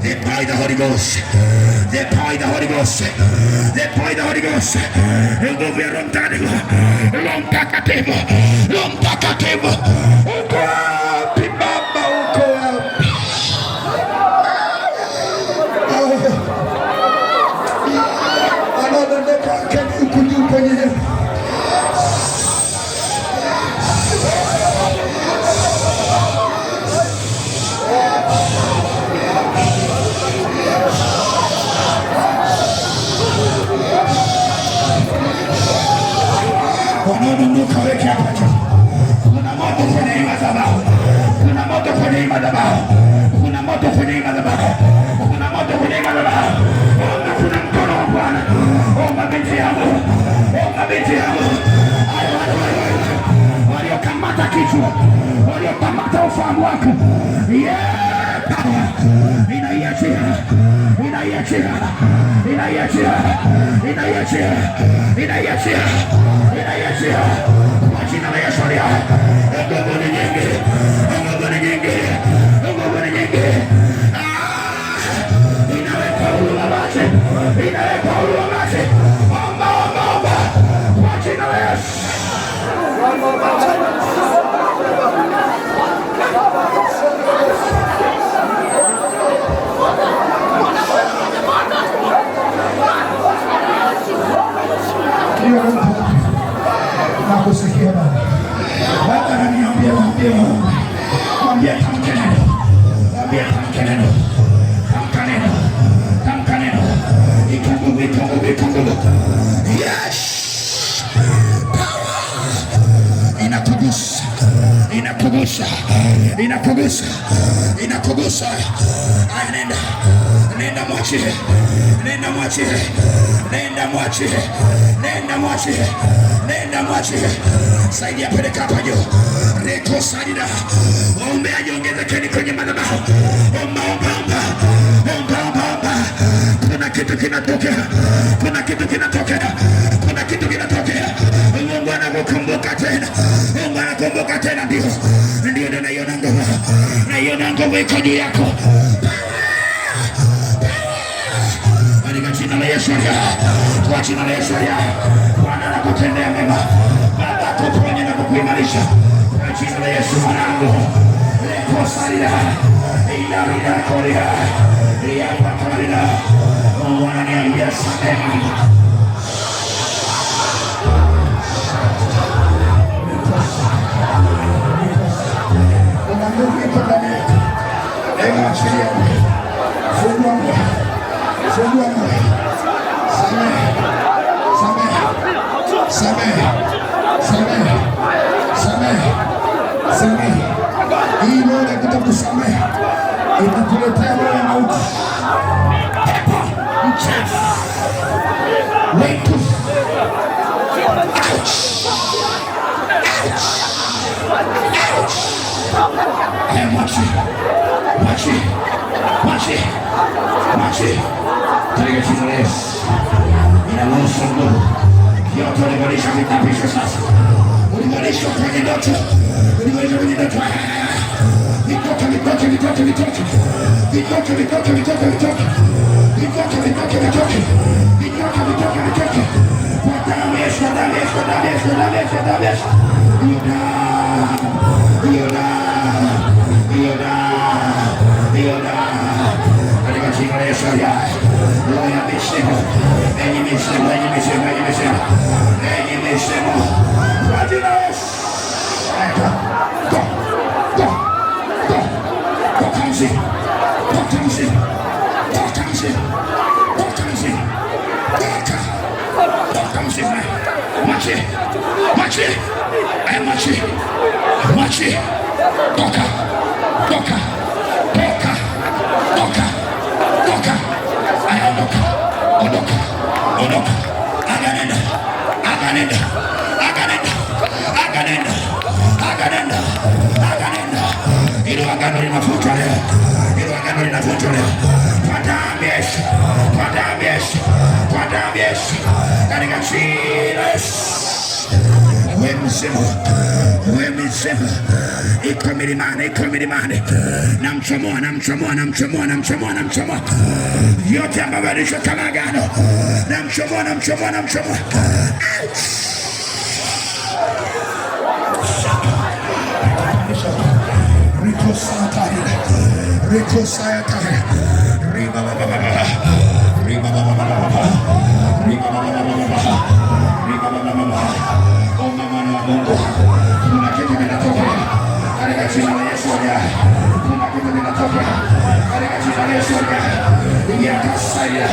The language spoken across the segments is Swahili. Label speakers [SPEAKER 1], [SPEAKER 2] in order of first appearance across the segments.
[SPEAKER 1] Deploy the Holy Ghost. Deploy the Holy Ghost. Deploy the Holy Ghost. Il governo lontano. Lontacativo. Lontacativo. Uko wapi baba, uko wapi? Anadondoka kani ukujuu kwenye wanaodondoka weke hapa juu. Kuna moto kwenye hii madhabahu. Kuna moto kwenye hii madhabahu. Kuna moto kwenye hii madhabahu. Kuna moto kwenye hii madhabahu. Kuna mkono wa Bwana. Omba binti yangu. Omba binti yangu. Waliokamata kichwa. Waliokamata ufahamu wako. Inaiachia. Inaiachia. Inaiachia. Inaiachia. Inaiachia. Inaiachia. Kwa jina la Yesu aliye hai. Nguvu ni nyingi. Nguvu ni nyingi. Nguvu ni nyingi. Inaweka huruma basi. Inaweka huruma basi. Omba, omba, omba. Kwa jina la Yesu. Nakusikia Baba. Baba ananiambia mwambie tamka neno. Mwambie tamka neno. Tamka neno. Tamka neno. Ikungu. Yes. Power. Inakugusa. Inakugusa. Inakugusa. Inakugusa. Nenda. Nenda mwachie. Nenda mwachie. Nenda mwachie. Nenda mwachie. Nenda mwachie. Saidia peleka hapa juu. Reko sadida. Ombe ajiongezekeni kwenye madhabahu. Omba, omba, omba. Omba, omba, omba. Kuna kitu kinatokea. Kuna kitu kinatokea. Kuna kitu kinatokea. Mungu anakukumbuka tena. Mungu anakumbuka tena ndio. Ndio naiona nguvu. Naiona nguvu iko juu yako. Katika jina la Yesu. Kwa jina la Yesu. Bwana anakutendea mema. Baba akuponye na kukuimarisha. Kwa jina la Yesu mwanangu. Leko salida. Ila rida korea. Ria pakarida. Mungu ananiambia samehe. Kuna nguvu iko ndani yako. Ema achilia. Fungua moyo. Fungua moyo. Samehe. Samehe. Samehe. Samehe. Samehe. Samehe. Hii roho ya kutokusamehe itakuletea roho ya mauti. Pepo mchafu. Wetu. Mwachi. Katika jina la Yesu. Inaruhusu nguvu. Yote ulivalishwa vitapisho sasa. Ulivalishwa kwenye ndoto. Ulivalishwa kwenye ndoto. Vitoke. Kwa damu Yesu. Katika jina la Yesu aliye hai. Roho ya misemo. Enyi misemo. Kwa jina la Yesu. Toka mzimu. Mwachie. Toka. Ondoka. Aganenda. Hilo agano linavunjwa leo. Kwa damu ya Yesu. Katika jina la Yesu. Wewe mzima. iko milimani, iko milimani. Namchomoa, namchomoa, namchomoa, namchomoa, namchomoa. Yote ambavyo alishoka agano. Namchomoa, namchomoa, namchomoa. Rico Satire, Rico Satire, Riba Baba Baba, Riba Baba Baba, Riba Baba Baba, Riba Baba Baba. Oh mama na Mungu, kuna kitu kinatokea katika jina la Yesu. Kuna kitu kinatokea katika jina la Yesu. Yakasaya,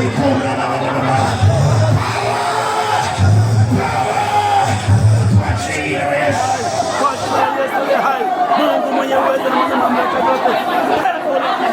[SPEAKER 1] ikora Baba Baba.
[SPEAKER 2] Mungu mwenye uwezo na mwenye mamlaka yote.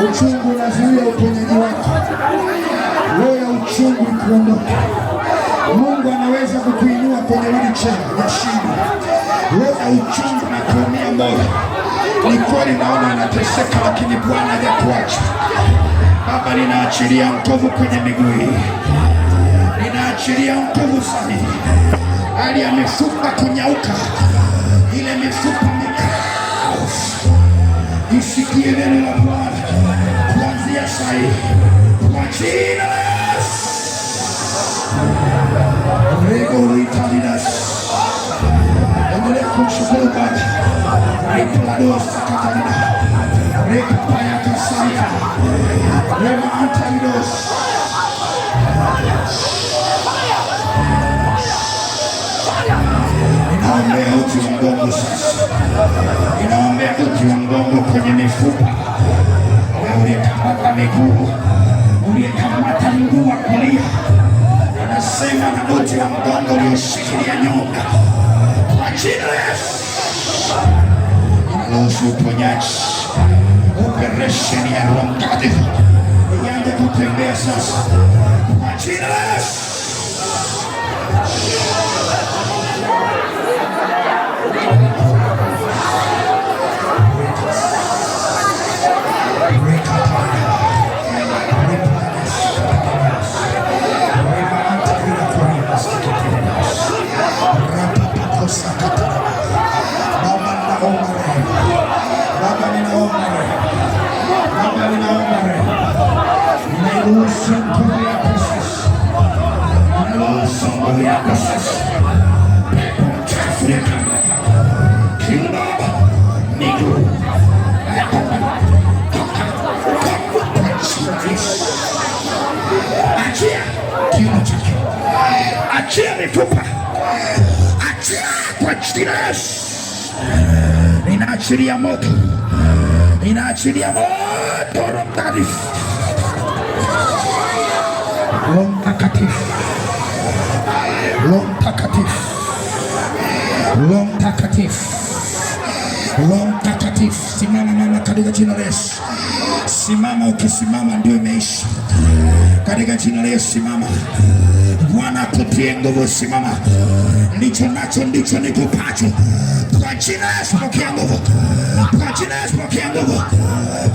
[SPEAKER 1] Uchungu unazuia uponyaji wako. Roho ya uchungu ikuondoke. Mungu anaweza kukuinua kwenye hili cheo ya shida. Roho ya uchungu na kuumia moyo. Ni kweli naona unateseka, lakini Bwana hajakuacha. Baba, ninaachilia nguvu kwenye miguu hii. Ninaachilia nguvu sahihi. Hali ya mifupa kunyauka. Ile mifupa mikao. Isikie neno la Bwana kuanzia sasa hivi kwa jina la Yesu. Rego italidas. Endelea kumshukuru Baba. Riplado sakatalina. Rekapaya kasaya. Rema antalidos. Ninaombea uti wa mgongo sasa. Ninaombea uti wa mgongo kwenye mifupa. Wewe uliyekamata miguu, uliyekamata mguu wa kulia, anasema na uti wa mgongo ulioshikilia nyonga. Kwa jina la Yesu. Ninaruhusu uponyaji. Operesheni ya Roho Mtakatifu ianze kutembea sasa. Kwa jina la Yesu. Achia mifupa. Achia kwa jina la Yesu. Ninaachilia moto. Ninaachilia moto Roho Mtakatifu. Roho Mtakatifu. Roho Mtakatifu. Roho Mtakatifu. Roho Mtakatifu. Simama mama katika jina la Yesu. Simama, ukisimama ndio imeisha. Katika jina la Yesu simama. Bwana akutie nguvu, simama. Ndicho nacho ndicho nikupacho. Kwa jina la Yesu pokea nguvu. Kwa jina la Yesu pokea nguvu.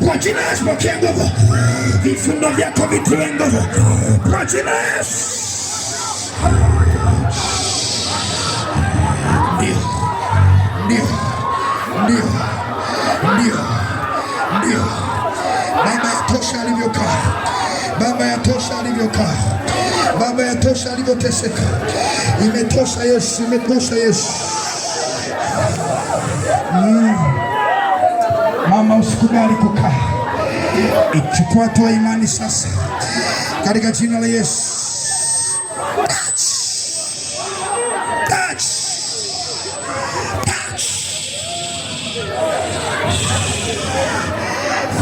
[SPEAKER 1] Kwa jina la Yesu pokea nguvu. Vifundo vyako vitiwe nguvu. Kwa jina la Yesu. Ndio. Ndio. Ndio. Ndio. Ndio. Baba yatosha alivyokaa. Baba yatosha alivyokaa. Baba yatosha alivyoteseka. Imetosha Yesu, imetosha Yesu. Mama, usikubali kukaa. Ichukua hatua imani sasa. Katika jina la Yesu. Touch. Touch. Touch.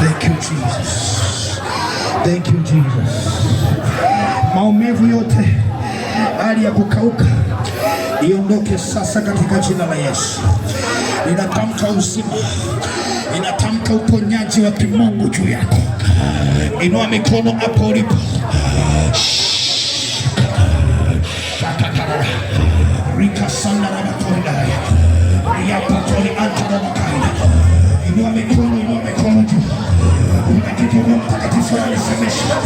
[SPEAKER 1] Thank you Jesus. Thank you Jesus. Maumivu yote, hali ya kukauka iondoke sasa katika jina la Yesu. Ninatamka uzima, inatamka uponyaji wa kimungu juu yako. Inua mikono hapo ulipo. Rika sana na makonda ya patoni anta na makaida. Inua mikono juu. Unakitoka mtakatifu alisemesha.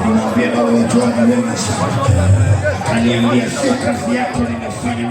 [SPEAKER 1] Nimwambie Baba wa John wewe sana. Aliambia sio kazi yako nimefanya